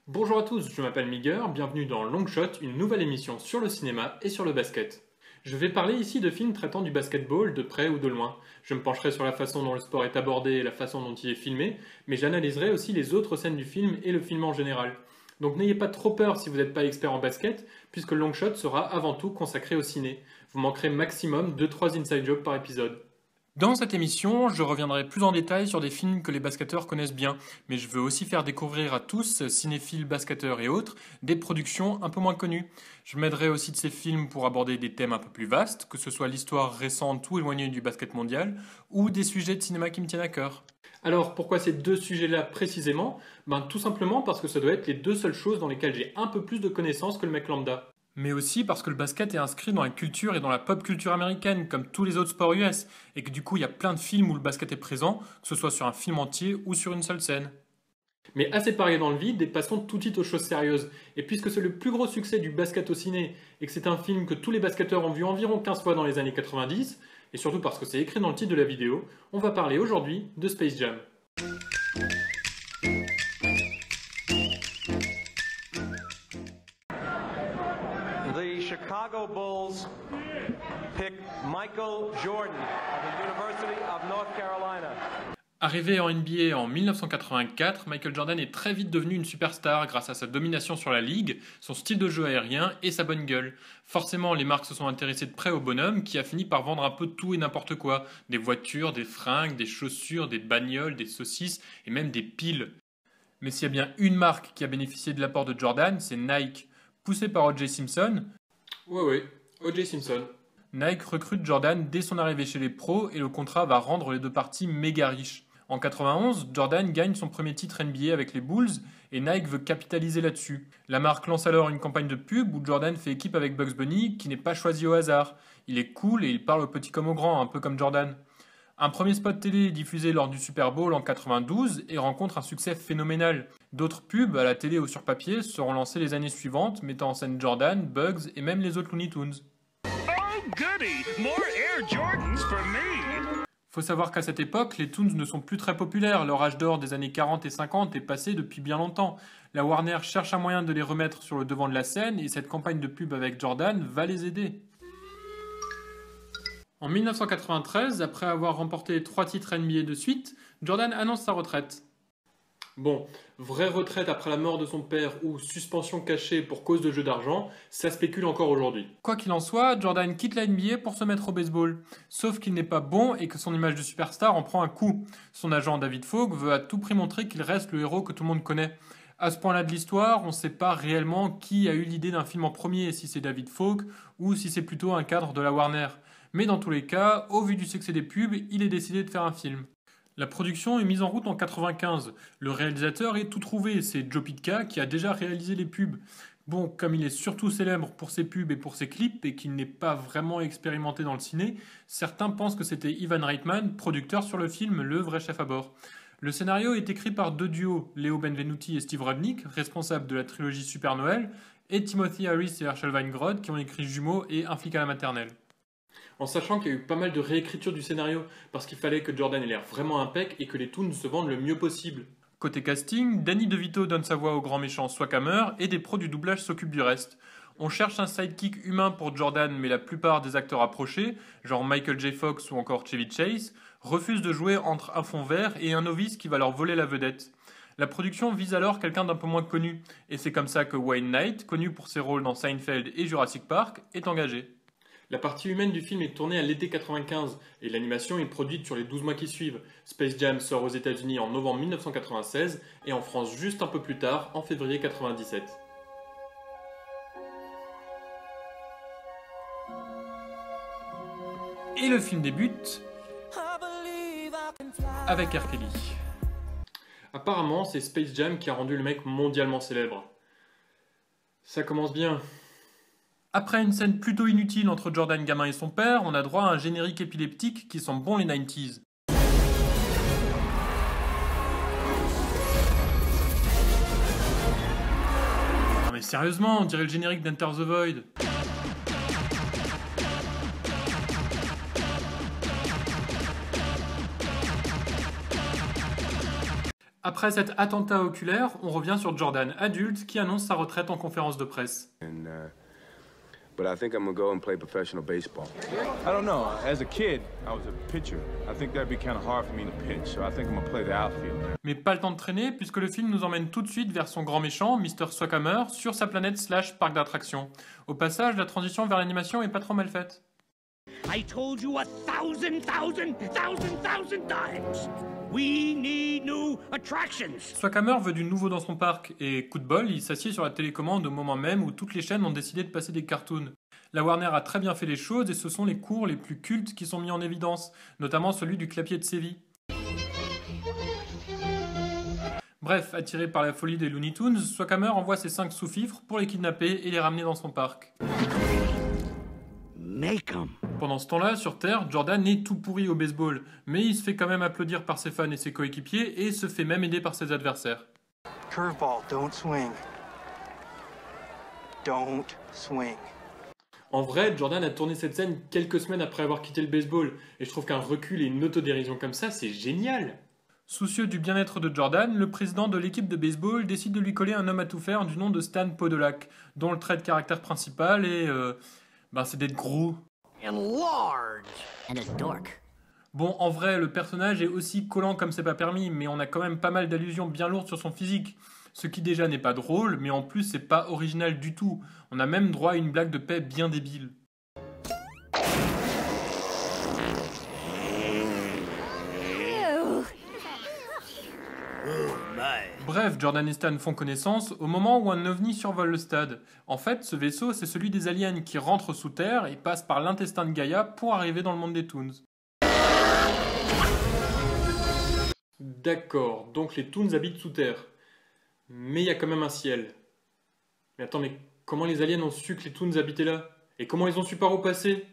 Bonjour à tous, je m'appelle Miguel, bienvenue dans Longshot, une nouvelle émission sur le cinéma et sur le basket. Je vais parler ici de films traitant du basketball de près ou de loin. Je me pencherai sur la façon dont le sport est abordé et la façon dont il est filmé, mais j'analyserai aussi les autres scènes du film et le film en général. Donc n'ayez pas trop peur si vous n'êtes pas expert en basket, puisque Longshot sera avant tout consacré au ciné. Vous manquerez maximum 2-3 inside jokes par épisode. Dans cette émission, je reviendrai plus en détail sur des films que les basketteurs connaissent bien, mais je veux aussi faire découvrir à tous, cinéphiles, basketteurs et autres, des productions un peu moins connues. Je m'aiderai aussi de ces films pour aborder des thèmes un peu plus vastes, que ce soit l'histoire récente ou éloignée du basket mondial, ou des sujets de cinéma qui me tiennent à cœur. Alors pourquoi ces deux sujets-là précisément? Tout simplement parce que ça doit être les deux seules choses dans lesquelles j'ai un peu plus de connaissances que le mec lambda. Mais aussi parce que le basket est inscrit dans la culture et dans la pop culture américaine, comme tous les autres sports US, et que du coup il y a plein de films où le basket est présent, que ce soit sur un film entier ou sur une seule scène. Mais assez parlé dans le vide, et passons tout de suite aux choses sérieuses. Et puisque c'est le plus gros succès du basket au ciné, et que c'est un film que tous les basketteurs ont vu environ 15 fois dans les années 90, et surtout parce que c'est écrit dans le titre de la vidéo, on va parler aujourd'hui de Space Jam. The Chicago Bulls pick Michael Jordan of the University of North Carolina. Arrivé en NBA en 1984, Michael Jordan est très vite devenu une superstar grâce à sa domination sur la ligue, son style de jeu aérien et sa bonne gueule. Forcément, les marques se sont intéressées de près au bonhomme qui a fini par vendre un peu tout et n'importe quoi. Des voitures, des fringues, des chaussures, des bagnoles, des saucisses et même des piles. Mais s'il y a bien une marque qui a bénéficié de l'apport de Jordan, c'est Nike. Poussé par O.J. Simpson, ouais, O.J. Simpson, Nike recrute Jordan dès son arrivée chez les pros et le contrat va rendre les deux parties méga riches. En 91, Jordan gagne son premier titre NBA avec les Bulls et Nike veut capitaliser là-dessus. La marque lance alors une campagne de pub où Jordan fait équipe avec Bugs Bunny qui n'est pas choisi au hasard. Il est cool et il parle au petit comme au grand, un peu comme Jordan. Un premier spot télé est diffusé lors du Super Bowl en 92 et rencontre un succès phénoménal. D'autres pubs, à la télé ou sur papier, seront lancées les années suivantes, mettant en scène Jordan, Bugs et même les autres Looney Tunes. Oh goody, more Air Jordans for me. Faut savoir qu'à cette époque, les Toons ne sont plus très populaires, leur âge d'or des années 40 et 50 est passé depuis bien longtemps. La Warner cherche un moyen de les remettre sur le devant de la scène et cette campagne de pub avec Jordan va les aider. En 1993, après avoir remporté 3 titres NBA de suite, Jordan annonce sa retraite. Bon, vraie retraite après la mort de son père ou suspension cachée pour cause de jeu d'argent, ça spécule encore aujourd'hui. Quoi qu'il en soit, Jordan quitte la NBA pour se mettre au baseball. Sauf qu'il n'est pas bon et que son image de superstar en prend un coup. Son agent David Fogg veut à tout prix montrer qu'il reste le héros que tout le monde connaît. À ce point-là de l'histoire, on ne sait pas réellement qui a eu l'idée d'un film en premier, si c'est David Fogg ou si c'est plutôt un cadre de la Warner. Mais dans tous les cas, au vu du succès des pubs, il est décidé de faire un film. La production est mise en route en 1995. Le réalisateur est tout trouvé, c'est Joe Pytka qui a déjà réalisé les pubs. Bon, comme il est surtout célèbre pour ses pubs et pour ses clips et qu'il n'est pas vraiment expérimenté dans le ciné, certains pensent que c'était Ivan Reitman, producteur sur le film, le vrai chef à bord. Le scénario est écrit par deux duos, Leo Benvenuti et Steve Rudnick, responsables de la trilogie Super Noël, et Timothy Harris et Herschel Weingrod qui ont écrit Jumeaux et Un flic à la maternelle. En sachant qu'il y a eu pas mal de réécriture du scénario, parce qu'il fallait que Jordan ait l'air vraiment impec et que les Toons se vendent le mieux possible. Côté casting, Danny DeVito donne sa voix au grand méchant Swakamer et des pros du doublage s'occupent du reste. On cherche un sidekick humain pour Jordan, mais la plupart des acteurs approchés, genre Michael J. Fox ou encore Chevy Chase, refusent de jouer entre un fond vert et un novice qui va leur voler la vedette. La production vise alors quelqu'un d'un peu moins connu, et c'est comme ça que Wayne Knight, connu pour ses rôles dans Seinfeld et Jurassic Park, est engagé. La partie humaine du film est tournée à l'été 95 et l'animation est produite sur les 12 mois qui suivent. Space Jam sort aux États-Unis en novembre 1996 et en France juste un peu plus tard, en février 97. Et le film débute avec R. Kelly. Apparemment, c'est Space Jam qui a rendu le mec mondialement célèbre. Ça commence bien. Après une scène plutôt inutile entre Jordan gamin et son père, on a droit à un générique épileptique qui sent bon les 90s. Non mais sérieusement, on dirait le générique d'Enter the Void. Après cet attentat oculaire, on revient sur Jordan adulte qui annonce sa retraite en conférence de presse. But I think I'm gonna go and play professional baseball. I don't know. As a kid, I was a pitcher. I think that'd be kind of hard for me to pitch, so I think I'm gonna play the outfield. Mais pas le temps de traîner puisque le film nous emmène tout de suite vers son grand méchant, Mr. Swakamer, sur sa planète / parc d'attractions. Au passage, la transition vers l'animation est pas trop mal faite. I told you 1,000 times. We need new attractions. Swakamer veut du nouveau dans son parc, et coup de bol, il s'assied sur la télécommande au moment même où toutes les chaînes ont décidé de passer des cartoons. La Warner a très bien fait les choses et ce sont les cours les plus cultes qui sont mis en évidence, notamment celui du clapier de Séville. Bref, attiré par la folie des Looney Tunes, Swakamer envoie ses 5 sous-fifres pour les kidnapper et les ramener dans son parc. Make 'em. Pendant ce temps-là, sur Terre, Jordan est tout pourri au baseball, mais il se fait quand même applaudir par ses fans et ses coéquipiers et se fait même aider par ses adversaires. Curveball, don't swing. Don't swing. En vrai, Jordan a tourné cette scène quelques semaines après avoir quitté le baseball, et je trouve qu'un recul et une autodérision comme ça, c'est génial. Soucieux du bien-être de Jordan, le président de l'équipe de baseball décide de lui coller un homme à tout faire du nom de Stan Podolak, dont le trait de caractère principal est... c'est d'être gros. And large. And a dork. Bon, en vrai, le personnage est aussi collant comme c'est pas permis, mais on a quand même pas mal d'allusions bien lourdes sur son physique. Ce qui déjà n'est pas drôle, mais en plus c'est pas original du tout. On a même droit à une blague de paix bien débile. Bref, Jordan et Stan font connaissance au moment où un ovni survole le stade. En fait, ce vaisseau, c'est celui des aliens qui rentrent sous terre et passent par l'intestin de Gaïa pour arriver dans le monde des Toons. D'accord, donc les Toons habitent sous terre. Mais il y a quand même un ciel. Mais attends, mais comment les aliens ont su que les Toons habitaient là? Et comment ils ont su par où passer?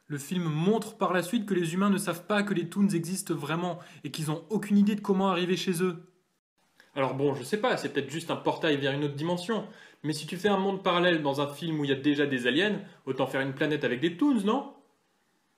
Le film montre par la suite que les humains ne savent pas que les Toons existent vraiment et qu'ils n'ont aucune idée de comment arriver chez eux. Alors bon, je sais pas, c'est peut-être juste un portail vers une autre dimension, mais si tu fais un monde parallèle dans un film où il y a déjà des aliens, autant faire une planète avec des Toons, non?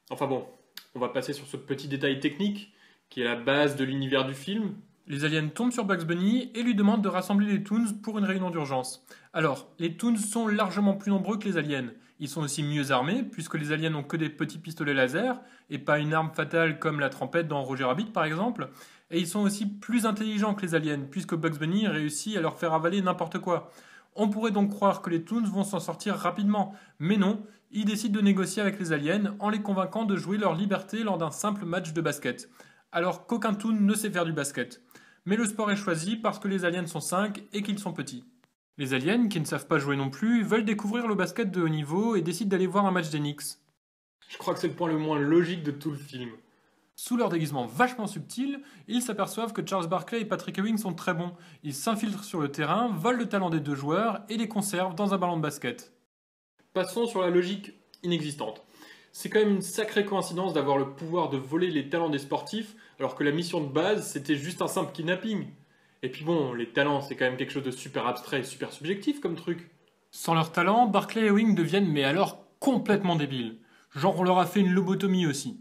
Enfin bon, on va passer sur ce petit détail technique qui est la base de l'univers du film. Les aliens tombent sur Bugs Bunny et lui demandent de rassembler les Toons pour une réunion d'urgence. Alors, les Toons sont largement plus nombreux que les aliens. Ils sont aussi mieux armés, puisque les aliens n'ont que des petits pistolets laser, et pas une arme fatale comme la trompette dans Roger Rabbit par exemple. Et ils sont aussi plus intelligents que les aliens, puisque Bugs Bunny réussit à leur faire avaler n'importe quoi. On pourrait donc croire que les Toons vont s'en sortir rapidement, mais non, ils décident de négocier avec les aliens en les convainquant de jouer leur liberté lors d'un simple match de basket. Alors qu'aucun Toon ne sait faire du basket. Mais le sport est choisi parce que les aliens sont 5 et qu'ils sont petits. Les aliens, qui ne savent pas jouer non plus, veulent découvrir le basket de haut niveau et décident d'aller voir un match des Knicks. Je crois que c'est le point le moins logique de tout le film. Sous leur déguisement vachement subtil, ils s'aperçoivent que Charles Barkley et Patrick Ewing sont très bons. Ils s'infiltrent sur le terrain, volent le talent des deux joueurs et les conservent dans un ballon de basket. Passons sur la logique inexistante. C'est quand même une sacrée coïncidence d'avoir le pouvoir de voler les talents des sportifs, alors que la mission de base, c'était juste un simple kidnapping. Et puis bon, les talents, c'est quand même quelque chose de super abstrait et super subjectif comme truc. Sans leurs talents, Barkley et Ewing deviennent, mais alors, complètement débiles. Genre, on leur a fait une lobotomie aussi.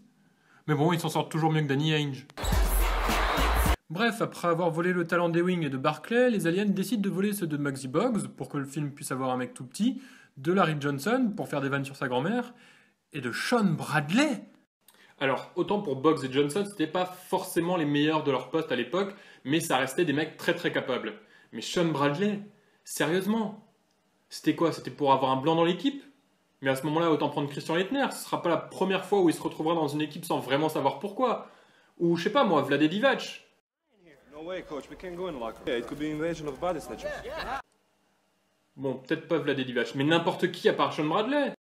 Mais bon, ils s'en sortent toujours mieux que Danny Ainge. Bref, après avoir volé le talent d'Ewing et de Barkley, les aliens décident de voler ceux de Muggsy Bogues, pour que le film puisse avoir un mec tout petit, de Larry Johnson, pour faire des vannes sur sa grand-mère, et de Sean Bradley. Alors, autant pour Boggs et Johnson, c'était pas forcément les meilleurs de leur poste à l'époque, mais ça restait des mecs très très capables. Mais Sean Bradley, sérieusement, c'était quoi? C'était pour avoir un blanc dans l'équipe? Mais à ce moment-là, autant prendre Christian Laettner, ce sera pas la première fois où il se retrouvera dans une équipe sans vraiment savoir pourquoi. Ou je sais pas moi, Vlade Divac. No way, coach. We can't go in the locker room. Yeah, it could be an invasion of body snatchers. Bon, peut-être pas Vlade Divac, mais n'importe qui à part Sean Bradley.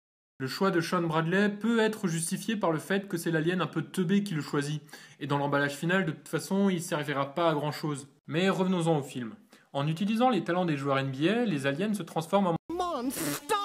Le choix de Sean Bradley peut être justifié par le fait que c'est l'alien un peu teubé qui le choisit. Et dans l'emballage final, de toute façon, il servira pas à grand chose. Mais revenons-en au film. En utilisant les talents des joueurs NBA, les aliens se transforment en Monstars.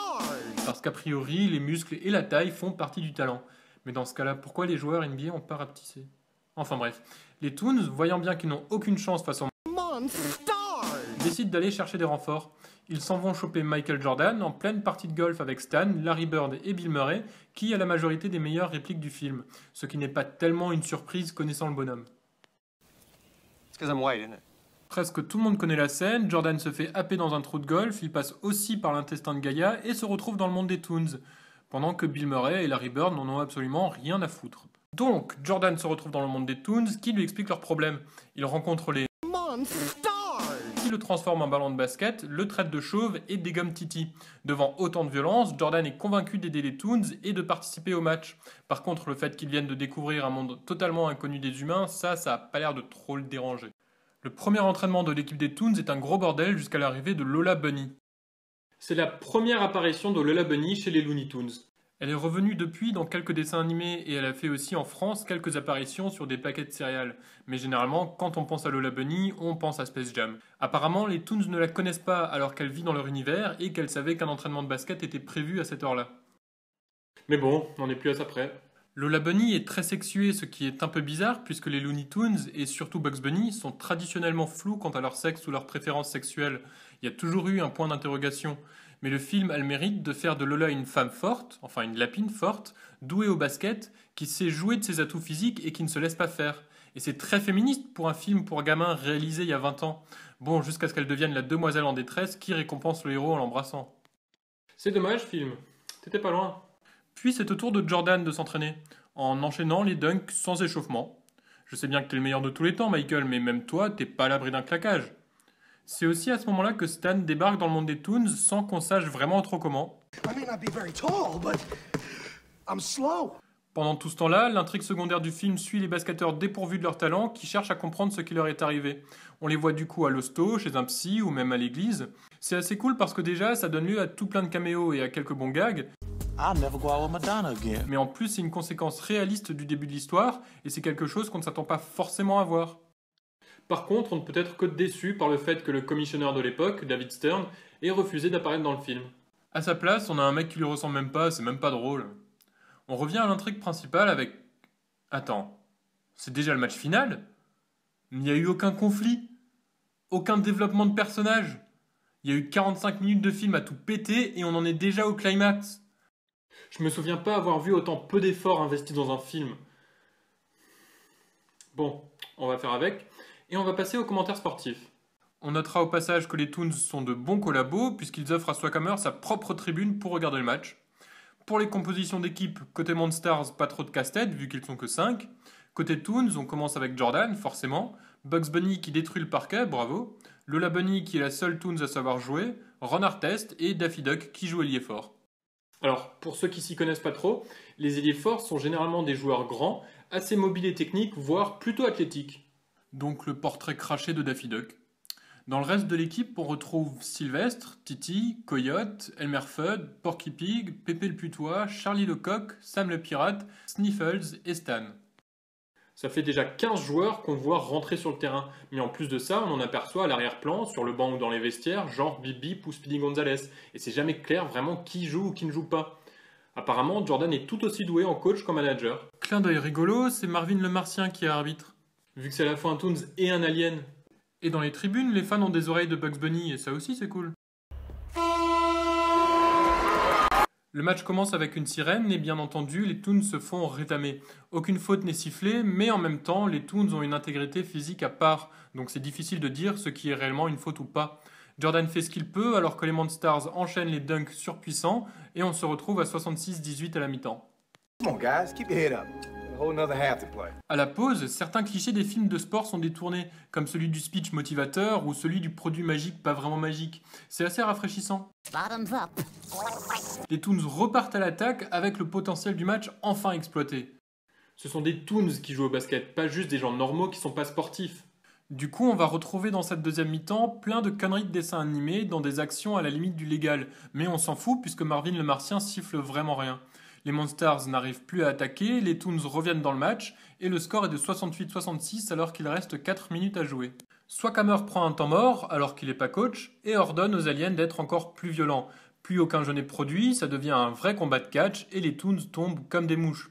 Parce qu'a priori, les muscles et la taille font partie du talent. Mais dans ce cas-là, pourquoi les joueurs NBA ont pas rapetissé? Enfin bref, les Toons, voyant bien qu'ils n'ont aucune chance face aux Monstars, décident d'aller chercher des renforts. Ils s'en vont choper Michael Jordan en pleine partie de golf avec Stan, Larry Bird et Bill Murray, qui a la majorité des meilleures répliques du film, ce qui n'est pas tellement une surprise connaissant le bonhomme. It's because I'm white, isn't it? Presque tout le monde connaît la scène, Jordan se fait happer dans un trou de golf, il passe aussi par l'intestin de Gaïa et se retrouve dans le monde des Toons, pendant que Bill Murray et Larry Bird n'en ont absolument rien à foutre. Donc, Jordan se retrouve dans le monde des Toons, qui lui explique leurs problèmes. Il rencontre les qui le transforment en ballon de basket, le traite de chauve et dégomme Titi. Devant autant de violence, Jordan est convaincu d'aider les Toons et de participer au match. Par contre, le fait qu'ils viennent de découvrir un monde totalement inconnu des humains, ça a pas l'air de trop le déranger. Le premier entraînement de l'équipe des Toons est un gros bordel jusqu'à l'arrivée de Lola Bunny. C'est la première apparition de Lola Bunny chez les Looney Tunes. Elle est revenue depuis dans quelques dessins animés et elle a fait aussi en France quelques apparitions sur des paquets de céréales. Mais généralement, quand on pense à Lola Bunny, on pense à Space Jam. Apparemment, les Toons ne la connaissent pas alors qu'elle vit dans leur univers et qu'elle savait qu'un entraînement de basket était prévu à cette heure-là. Mais bon, on n'est plus à ça près. Lola Bunny est très sexuée, ce qui est un peu bizarre puisque les Looney Tunes et surtout Bugs Bunny sont traditionnellement flous quant à leur sexe ou leurs préférences sexuelles. Il y a toujours eu un point d'interrogation. Mais le film a le mérite de faire de Lola une femme forte, enfin une lapine forte, douée au basket, qui sait jouer de ses atouts physiques et qui ne se laisse pas faire. Et c'est très féministe pour un film pour gamins réalisé il y a 20 ans. Bon, jusqu'à ce qu'elle devienne la demoiselle en détresse qui récompense le héros en l'embrassant. C'est dommage, film. T'étais pas loin. Puis c'est au tour de Jordan de s'entraîner, en enchaînant les dunks sans échauffement. Je sais bien que t'es le meilleur de tous les temps, Michael, mais même toi, t'es pas à l'abri d'un claquage. C'est aussi à ce moment-là que Stan débarque dans le monde des Toons sans qu'on sache vraiment trop comment. Pendant tout ce temps-là, l'intrigue secondaire du film suit les basketteurs dépourvus de leur talent qui cherchent à comprendre ce qui leur est arrivé. On les voit du coup à l'hosto, chez un psy ou même à l'église. C'est assez cool parce que déjà ça donne lieu à tout plein de caméos et à quelques bons gags. Mais en plus c'est une conséquence réaliste du début de l'histoire et c'est quelque chose qu'on ne s'attend pas forcément à voir. Par contre, on ne peut être que déçu par le fait que le commissionneur de l'époque, David Stern, ait refusé d'apparaître dans le film. À sa place, on a un mec qui lui ressemble même pas, c'est même pas drôle. On revient à l'intrigue principale avec... Attends, c'est déjà le match final ? Il n'y a eu aucun conflit, aucun développement de personnage. Il y a eu 45 minutes de film à tout péter et on en est déjà au climax. Je me souviens pas avoir vu autant peu d'efforts investis dans un film. Bon, on va faire avec. Et on va passer aux commentaires sportifs. On notera au passage que les Toons sont de bons collabos puisqu'ils offrent à Swakamer sa propre tribune pour regarder le match. Pour les compositions d'équipe, côté Monstars, pas trop de casse-tête vu qu'ils sont que 5. Côté Toons, on commence avec Jordan, forcément. Bugs Bunny qui détruit le parquet, bravo. Lola Bunny qui est la seule Toons à savoir jouer. Ron Artest et Daffy Duck qui joue ailier fort. Alors, pour ceux qui s'y connaissent pas trop, les ailiers forts sont généralement des joueurs grands, assez mobiles et techniques, voire plutôt athlétiques. Donc le portrait craché de Daffy Duck. Dans le reste de l'équipe, on retrouve Sylvestre, Titi, Coyote, Elmer Fudd, Porky Pig, Pépé le Putois, Charlie le Coq, Sam le Pirate, Sniffles et Stan. Ça fait déjà 15 joueurs qu'on voit rentrer sur le terrain, mais en plus de ça, on en aperçoit à l'arrière-plan, sur le banc ou dans les vestiaires, genre Bip Bip ou Speedy Gonzalez, et c'est jamais clair vraiment qui joue ou qui ne joue pas. Apparemment, Jordan est tout aussi doué en coach qu'en manager. Clin d'œil rigolo, c'est Marvin le Martien qui est arbitre. Vu que c'est à la fois un Toons et un Alien. Et dans les tribunes, les fans ont des oreilles de Bugs Bunny, et ça aussi c'est cool. Le match commence avec une sirène, et bien entendu, les Toons se font rétamer. Aucune faute n'est sifflée, mais en même temps, les Toons ont une intégrité physique à part, donc c'est difficile de dire ce qui est réellement une faute ou pas. Jordan fait ce qu'il peut, alors que les Monstars enchaînent les dunks surpuissants, et on se retrouve à 66-18 à la mi-temps. Come on guys, keep your head up. À la pause, certains clichés des films de sport sont détournés, comme celui du speech motivateur ou celui du produit magique pas vraiment magique. C'est assez rafraîchissant. Les Toons repartent à l'attaque avec le potentiel du match enfin exploité. Ce sont des Toons qui jouent au basket, pas juste des gens normaux qui sont pas sportifs. Du coup, on va retrouver dans cette deuxième mi-temps plein de conneries de dessins animés dans des actions à la limite du légal. Mais on s'en fout puisque Marvin le Martien siffle vraiment rien. Les Monstars n'arrivent plus à attaquer, les Toons reviennent dans le match, et le score est de 68-66 alors qu'il reste 4 minutes à jouer. Swakamer prend un temps mort alors qu'il n'est pas coach, et ordonne aux aliens d'être encore plus violents. Plus aucun jeu n'est produit, ça devient un vrai combat de catch, et les Toons tombent comme des mouches.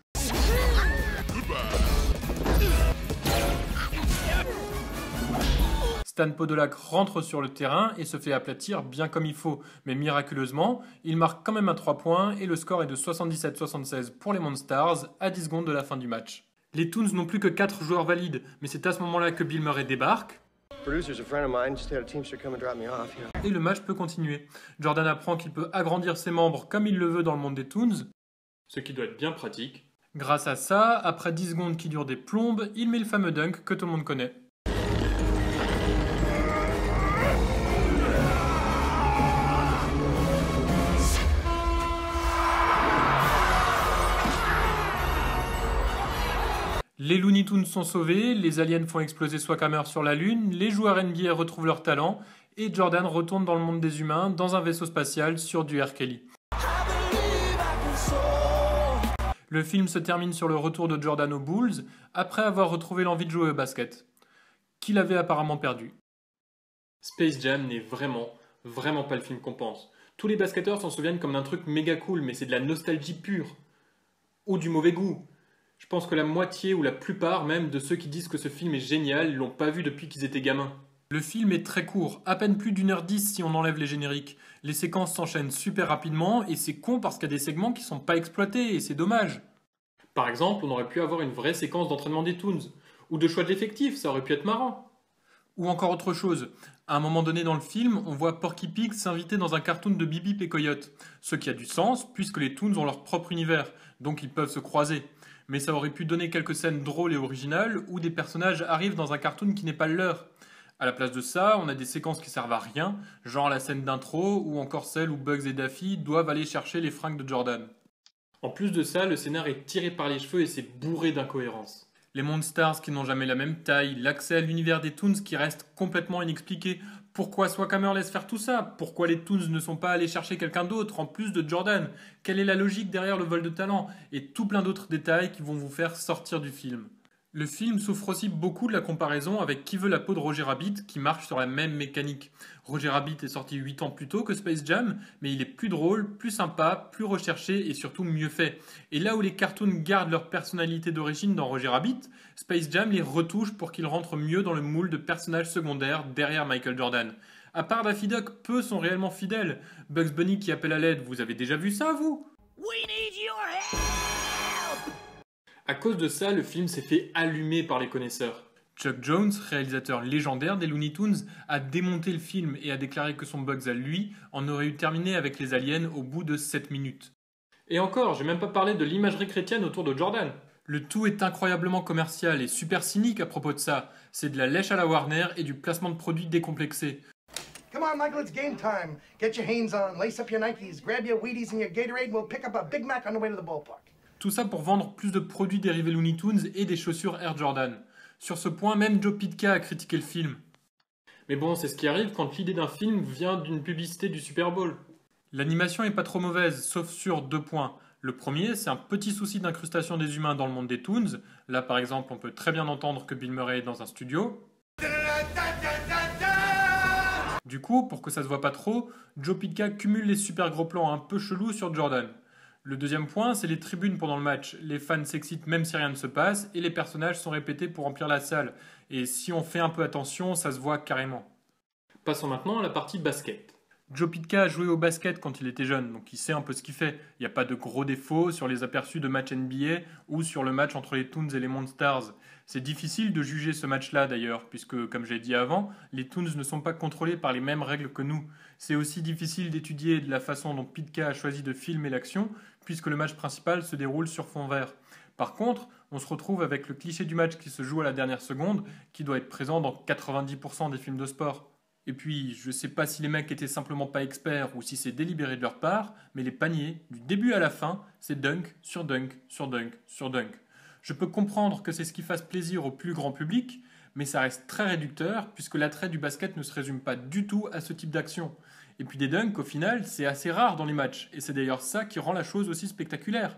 Stan Podolak rentre sur le terrain et se fait aplatir bien comme il faut, mais miraculeusement, il marque quand même un 3 points et le score est de 77-76 pour les Monstars à 10 secondes de la fin du match. Les Toons n'ont plus que 4 joueurs valides, mais c'est à ce moment-là que Bill Murray débarque. Producer's a friend of mine. Just had a teamster come and drop me off. Et le match peut continuer. Jordan apprend qu'il peut agrandir ses membres comme il le veut dans le monde des Toons, ce qui doit être bien pratique. Grâce à ça, après 10 secondes qui durent des plombes, il met le fameux dunk que tout le monde connaît. Les Looney Tunes sont sauvés, les aliens font exploser Swakamer sur la Lune, les joueurs NBA retrouvent leur talent, et Jordan retourne dans le monde des humains, dans un vaisseau spatial sur du R. Kelly. Le film se termine sur le retour de Jordan aux Bulls, après avoir retrouvé l'envie de jouer au basket, qu'il avait apparemment perdu. Space Jam n'est vraiment pas le film qu'on pense. Tous les basketteurs s'en souviennent comme d'un truc méga cool, mais c'est de la nostalgie pure. Ou du mauvais goût. Je pense que la moitié ou la plupart même de ceux qui disent que ce film est génial l'ont pas vu depuis qu'ils étaient gamins. Le film est très court, à peine plus d'1h10 si on enlève les génériques. Les séquences s'enchaînent super rapidement et c'est con parce qu'il y a des segments qui sont pas exploités et c'est dommage. Par exemple, on aurait pu avoir une vraie séquence d'entraînement des Toons. Ou de choix de l'effectif, ça aurait pu être marrant. Ou encore autre chose. À un moment donné dans le film, on voit Porky Pig s'inviter dans un cartoon de Bip et Coyote. Ce qui a du sens puisque les Toons ont leur propre univers, donc ils peuvent se croiser. Mais ça aurait pu donner quelques scènes drôles et originales où des personnages arrivent dans un cartoon qui n'est pas le leur. À la place de ça, on a des séquences qui servent à rien, genre la scène d'intro ou encore celle où Bugs et Daffy doivent aller chercher les fringues de Jordan. En plus de ça, le scénar est tiré par les cheveux et c'est bourré d'incohérences. Les Monstars qui n'ont jamais la même taille, l'accès à l'univers des Toons qui reste complètement inexpliqué. Pourquoi Swakamer laisse faire tout ça? Pourquoi les Toons ne sont pas allés chercher quelqu'un d'autre en plus de Jordan? Quelle est la logique derrière le vol de talent? Et tout plein d'autres détails qui vont vous faire sortir du film. Le film souffre aussi beaucoup de la comparaison avec Qui veut la peau de Roger Rabbit qui marche sur la même mécanique. Roger Rabbit est sorti 8 ans plus tôt que Space Jam, mais il est plus drôle, plus sympa, plus recherché et surtout mieux fait. Et là où les cartoons gardent leur personnalité d'origine dans Roger Rabbit, Space Jam les retouche pour qu'ils rentrent mieux dans le moule de personnages secondaires derrière Michael Jordan. À part Daffy Duck, peu sont réellement fidèles. Bugs Bunny qui appelle à l'aide, vous avez déjà vu ça vous? We need your help! À cause de ça, le film s'est fait allumer par les connaisseurs. Chuck Jones, réalisateur légendaire des Looney Tunes, a démonté le film et a déclaré que son Bugs à lui en aurait eu terminé avec les aliens au bout de 7 minutes. Et encore, j'ai même pas parlé de l'imagerie chrétienne autour de Jordan. Le tout est incroyablement commercial et super cynique à propos de ça. C'est de la lèche à la Warner et du placement de produits décomplexé. Come on, Michael, it's game time. Get your Hanes on, lace up your Nikes, grab your Wheaties and your Gatorade, and we'll pick up a Big Mac on the way to the ballpark. Tout ça pour vendre plus de produits dérivés Looney Tunes et des chaussures Air Jordan. Sur ce point, même Joe Pytka a critiqué le film. Mais bon, c'est ce qui arrive quand l'idée d'un film vient d'une publicité du Super Bowl. L'animation est pas trop mauvaise, sauf sur 2 points. Le premier, c'est un petit souci d'incrustation des humains dans le monde des Toons. Là, par exemple, on peut très bien entendre que Bill Murray est dans un studio. Du coup, pour que ça se voit pas trop, Joe Pytka cumule les super gros plans un peu chelous sur Jordan. Le deuxième point, c'est les tribunes pendant le match. Les fans s'excitent même si rien ne se passe, et les personnages sont répétés pour remplir la salle. Et si on fait un peu attention, ça se voit carrément. Passons maintenant à la partie basket. Joe Pytka a joué au basket quand il était jeune, donc il sait un peu ce qu'il fait. Il n'y a pas de gros défauts sur les aperçus de matchs NBA ou sur le match entre les Toons et les Monstars. C'est difficile de juger ce match-là d'ailleurs, puisque, comme j'ai dit avant, les Toons ne sont pas contrôlés par les mêmes règles que nous. C'est aussi difficile d'étudier de la façon dont Pytka a choisi de filmer l'action, puisque le match principal se déroule sur fond vert. Par contre, on se retrouve avec le cliché du match qui se joue à la dernière seconde, qui doit être présent dans 90% des films de sport. Et puis, je sais pas si les mecs étaient simplement pas experts ou si c'est délibéré de leur part, mais les paniers, du début à la fin, c'est dunk sur dunk sur dunk sur dunk. Je peux comprendre que c'est ce qui fasse plaisir au plus grand public, mais ça reste très réducteur puisque l'attrait du basket ne se résume pas du tout à ce type d'action. Et puis des dunks, au final, c'est assez rare dans les matchs, et c'est d'ailleurs ça qui rend la chose aussi spectaculaire.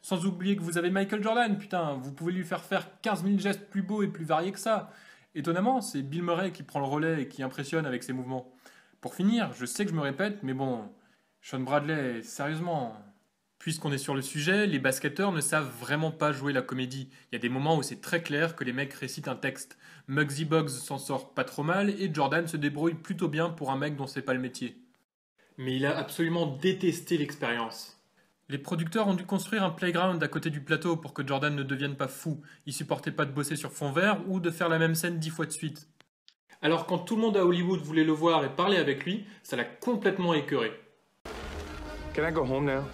Sans oublier que vous avez Michael Jordan, putain, vous pouvez lui faire 15 000 gestes plus beaux et plus variés que ça. Étonnamment, c'est Bill Murray qui prend le relais et qui impressionne avec ses mouvements. Pour finir, je sais que je me répète, mais bon, Sean Bradley, sérieusement... Puisqu'on est sur le sujet, les basketteurs ne savent vraiment pas jouer la comédie. Il y a des moments où c'est très clair que les mecs récitent un texte. Muggsy Bogues s'en sort pas trop mal et Jordan se débrouille plutôt bien pour un mec dont c'est pas le métier. Mais il a absolument détesté l'expérience. Les producteurs ont dû construire un playground à côté du plateau pour que Jordan ne devienne pas fou. Il supportait pas de bosser sur fond vert ou de faire la même scène 10 fois de suite. Alors quand tout le monde à Hollywood voulait le voir et parler avec lui, ça l'a complètement écœuré. Can I go home now?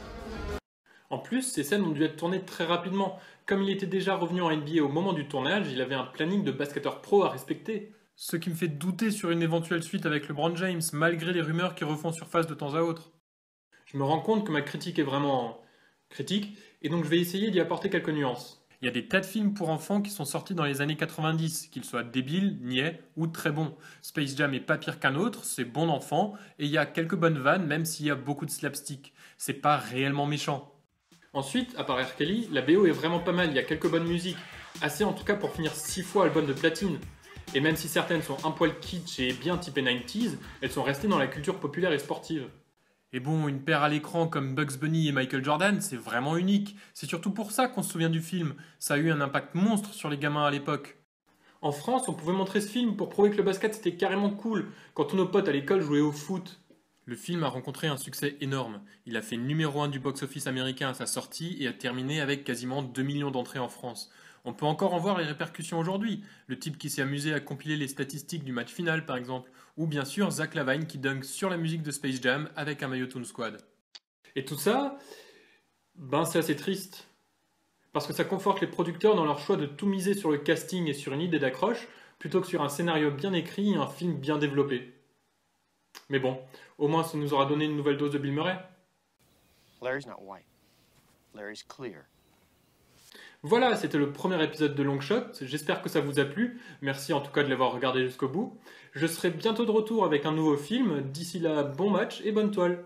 En plus, ces scènes ont dû être tournées très rapidement. Comme il était déjà revenu en NBA au moment du tournage, il avait un planning de basketteur pro à respecter. Ce qui me fait douter sur une éventuelle suite avec LeBron James, malgré les rumeurs qui refont surface de temps à autre. Je me rends compte que ma critique est vraiment critique, et donc je vais essayer d'y apporter quelques nuances. Il y a des tas de films pour enfants qui sont sortis dans les années 90, qu'ils soient débiles, niais ou très bons. Space Jam est pas pire qu'un autre, c'est bon enfant, et il y a quelques bonnes vannes même s'il y a beaucoup de slapstick. C'est pas réellement méchant. Ensuite, à part R. Kelly, la BO est vraiment pas mal, il y a quelques bonnes musiques. Assez en tout cas pour finir 6 fois album de platine. Et même si certaines sont un poil kitsch et bien typées 90s, elles sont restées dans la culture populaire et sportive. Et bon, une paire à l'écran comme Bugs Bunny et Michael Jordan, c'est vraiment unique. C'est surtout pour ça qu'on se souvient du film. Ça a eu un impact monstre sur les gamins à l'époque. En France, on pouvait montrer ce film pour prouver que le basket c'était carrément cool, quand tous nos potes à l'école jouaient au foot. Le film a rencontré un succès énorme. Il a fait numéro 1 du box-office américain à sa sortie et a terminé avec quasiment 2 millions d'entrées en France. On peut encore en voir les répercussions aujourd'hui. Le type qui s'est amusé à compiler les statistiques du match final par exemple. Ou bien sûr Zach LaVine qui dunk sur la musique de Space Jam avec un maillot Toon Squad. Et tout ça, c'est assez triste. Parce que ça conforte les producteurs dans leur choix de tout miser sur le casting et sur une idée d'accroche, plutôt que sur un scénario bien écrit et un film bien développé. Mais bon, au moins ça nous aura donné une nouvelle dose de Bill Murray. Larry's not white. Larry's clear. Voilà, c'était le premier épisode de Longshot, j'espère que ça vous a plu, merci en tout cas de l'avoir regardé jusqu'au bout. Je serai bientôt de retour avec un nouveau film, d'ici là, bon match et bonne toile.